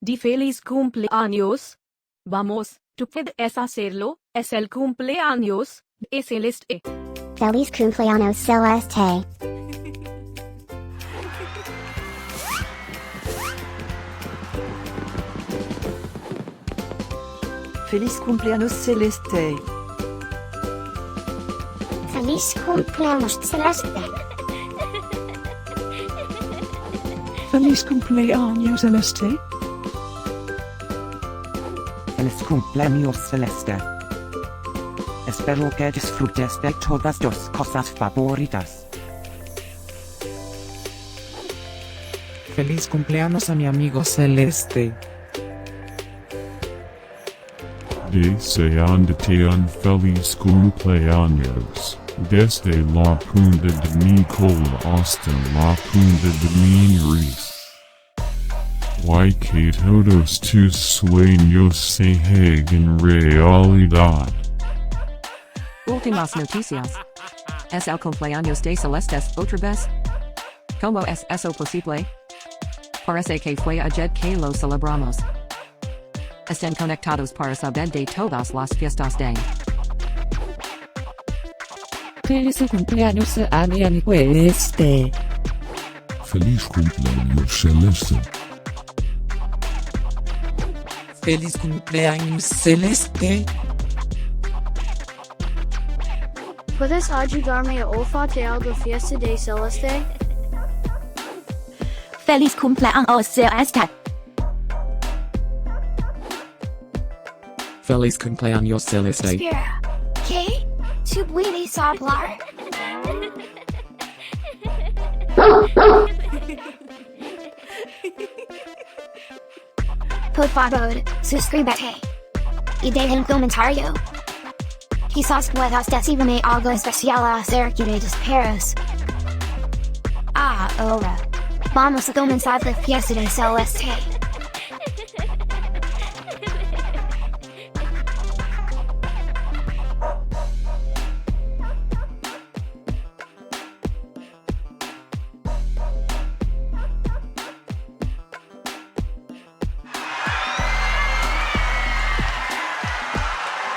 di feliz cumpleaños. Vamos, tú puedes hacerlo, es el cumpleaños de Celeste. Feliz cumpleaños, Celeste. Feliz cumpleaños, Celeste. Feliz cumpleaños, Celeste. Feliz cumpleaños, Celeste. Feliz cumpleaños, Celeste. Espero que disfrutes de todas tus cosas favoritas. Feliz cumpleaños a mi amigo Celeste. Deseándote un feliz cumpleaños, desde la punta de mi cola hasta la punta de mi nariz. Que todos tus sueños se hagan realidad. Últimas noticias. Es el cumpleaños de Celeste otra vez. ¿Cómo es eso posible? Parece que fue ayer que lo celebramos. Estén conectados para saber de todas las fiestas de. Feliz cumpleaños a mi amigo Celeste. Feliz cumpleaños, Celeste. Feliz cumpleaños, Celeste. ¿Puedes ayudarme a olfatear la fiesta de Celeste? Feliz cumpleaños, Celeste. Feliz cumpleaños, Celeste. Espera, ¿qué? ¿Tú puedes hablar? Por favor, suscríbete. Y deja un comentario. Quizás puedas decirme algo especial acerca de los perros. Ahora, vamos a comenzar la fiesta de Celeste.